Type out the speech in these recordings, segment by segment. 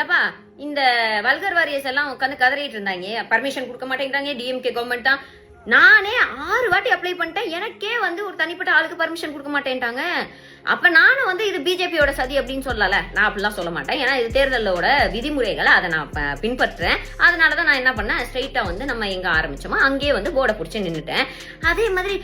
ஏப்பா இந்த vulgar warriors எல்லாம் உட்காந்து கதறிட்டு இருந்தாங்க, பர்மிஷன் கொடுக்க மாட்டேங்கிறாங்க, டிஎம்கே கவர்மெண்ட் தான். நானே 6 வாட்டி அப்ளை பண்ணிட்டேன், எனக்கே ஒரு தனிப்பட்ட ஆளுக்கு பர்மிஷன் கொடுக்க மாட்டேன்ட்டாங்க. அப்ப நானும் இது பிஜேபியோட சதி அப்படின்னு சொல்லல. நான் அப்படிலாம் சொல்ல மாட்டேன். ஏன்னா இது தேர்தலோட விதிமுறைகளை அதை நான் பின்பற்றுறேன். அதனாலதான் நான் என்ன பண்ணேன், ஸ்ட்ரெயிட்டா நம்ம எங்க ஆரம்பிச்சோமோ அங்கேயே போர்டை பிடிச்சி நின்றுட்டேன். அதே மாதிரி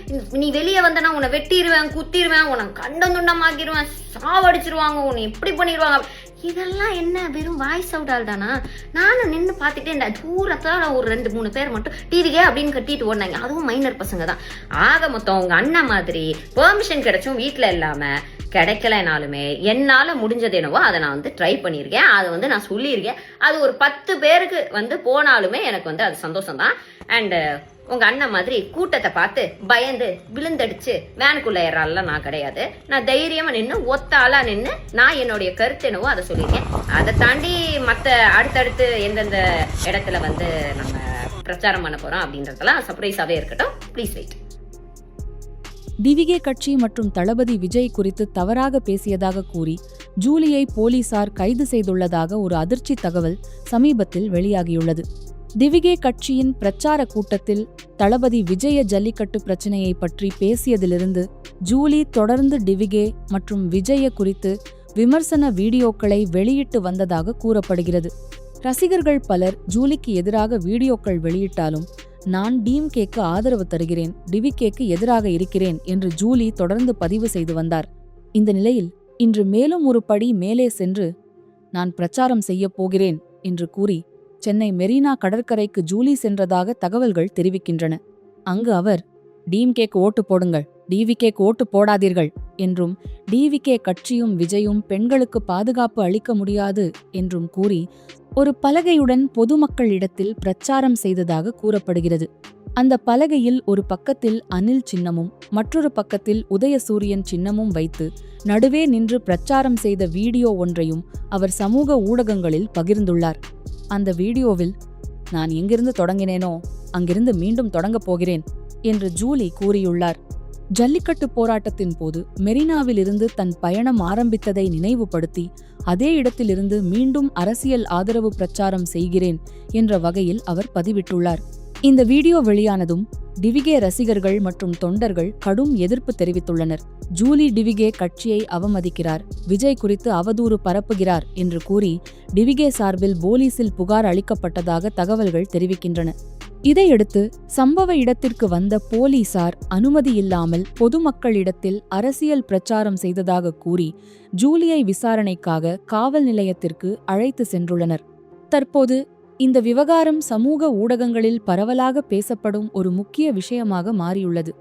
நீ வெளியே வந்தனா உன்னை வெட்டிடுவேன், குத்திடுவேன், உன்னை கண்டம் துண்டமாக்கிடுவேன், சாவடிச்சிருவாங்க, உன்னை எப்படி பண்ணிடுவாங்க. இதெல்லாம் என்ன வெறும் வாய்ஸ் அவுட் ஆள் தானா? நானும் நின்று பார்த்துட்டே இந்த தூரத்தால் ஒரு 2-3 பேர் மட்டும் டிவிகே அப்படின்னு கட்டிட்டு ஓடினாங்க. அதுவும் மைனர் பசங்க தான். ஆக மொத்தம் உங்க அண்ணன் மாதிரி பெர்மிஷன் கிடைச்சும் வீட்டில் இல்லாம கிடைக்கலனாலுமே என்னால முடிஞ்சது என்னவோ அதை நான் ட்ரை பண்ணியிருக்கேன். அதை நான் சொல்லியிருக்கேன். அது ஒரு 10 பேருக்கு போனாலுமே எனக்கு அது சந்தோஷம் தான். அண்ட் உங்க அண்ணன் மாதிரி கூட்டத்தை பார்த்து பயந்து விழுந்தடிச்சு வேனுக்குள்ள ஏறால நான் கிடையாது. நான் தைரியமா நின்று ஒத்த ஆளா நின்று நான் என்னுடைய கருத்து என்னவோ அதை சொல்லியிருக்கேன். அதை தாண்டி மற்ற அடுத்தடுத்து எந்தெந்த இடத்துல நம்ம பிரச்சாரம் பண்ண போறோம் அப்படின்றதெல்லாம் சர்ப்ரைஸாவே இருக்கட்டும். Please wait. டிவிகே கட்சி மற்றும் தளபதி விஜய் குறித்து தவறாக பேசியதாக கூறி ஜூலியை போலீசார் கைது செய்துள்ளதாக ஒரு அதிர்ச்சி தகவல் சமீபத்தில் வெளியாகியுள்ளது. டிவிகே கட்சியின் பிரச்சார கூட்டத்தில் தளபதி விஜய ஜல்லிக்கட்டு பிரச்சினையை பற்றி பேசியதிலிருந்து ஜூலி தொடர்ந்து டிவிகே மற்றும் விஜய குறித்து விமர்சன வீடியோக்களை வெளியிட்டு வந்ததாக கூறப்படுகிறது. ரசிகர்கள் பலர் ஜூலிக்கு எதிராக வீடியோக்கள் வெளியிட்டாலும் நான் டிஎம்கேக்கு ஆதரவு தருகிறேன், டிவிகேக்கு எதிராக இருக்கிறேன் என்று ஜூலி தொடர்ந்து பதிவு செய்து வந்தார். இந்த நிலையில் இன்று மேலும் ஒரு படி மேலே சென்று நான் பிரச்சாரம் செய்யப் போகிறேன் என்று கூறி சென்னை மெரினா கடற்கரைக்கு ஜூலி சென்றதாக தகவல்கள் தெரிவிக்கின்றன. அங்கு அவர் டிஎம்கேக்கு ஓட்டு போடுங்கள், டிவிகேக்கு ஓட்டு போடாதீர்கள் என்றும் டிவிகே கட்சியும் விஜயும் பெண்களுக்கு பாதுகாப்பு அளிக்க முடியாது என்றும் கூறி ஒரு பலகையுடன் பொதுமக்களிடத்தில் பிரச்சாரம் செய்ததாக கூறப்படுகிறது. அந்த பலகையில் ஒரு பக்கத்தில் அனில் சின்னமும் மற்றொரு பக்கத்தில் உதயசூரியன் சின்னமும் வைத்து நடுவே நின்று பிரச்சாரம் செய்த வீடியோ ஒன்றையும் அவர் சமூக ஊடகங்களில் பகிர்ந்துள்ளார். அந்த வீடியோவில் நான் எங்கிருந்து தொடங்கினேனோ அங்கிருந்து மீண்டும் தொடங்கப் போகிறேன் என்று ஜூலி கூறியுள்ளார். ஜல்லிக்கட்டு போராட்டத்தின் போது மெரினாவிலிருந்து தன் பயணம் ஆரம்பித்ததை நினைவுபடுத்தி அதே இடத்திலிருந்து மீண்டும் அரசியல் ஆதரவு பிரச்சாரம் செய்கிறேன் என்ற வகையில் அவர் பதிவிட்டுள்ளார். இந்த வீடியோ வெளியானதும் டிவிகே ரசிகர்கள் மற்றும் தொண்டர்கள் கடும் எதிர்ப்பு தெரிவித்துள்ளனர். ஜூலி டிவிகே கட்சியை அவமதிக்கிறார், விஜய் குறித்து அவதூறு பரப்புகிறார் என்று கூறி டிவிகே சார்பில் போலீசில் புகார் அளிக்கப்பட்டதாக தகவல்கள் தெரிவிக்கின்றன. இதையடுத்து சம்பவ இடத்திற்கு வந்த போலீசார் அனுமதியில்லாமல் பொதுமக்களிடத்தில் அரசியல் பிரச்சாரம் செய்ததாக கூறி ஜூலியை விசாரணைக்காக காவல் நிலையத்திற்கு அழைத்து சென்றுள்ளனர். தற்போது இந்த விவகாரம் சமூக ஊடகங்களில் பரவலாக பேசப்படும் ஒரு முக்கிய விஷயமாக மாறியுள்ளது.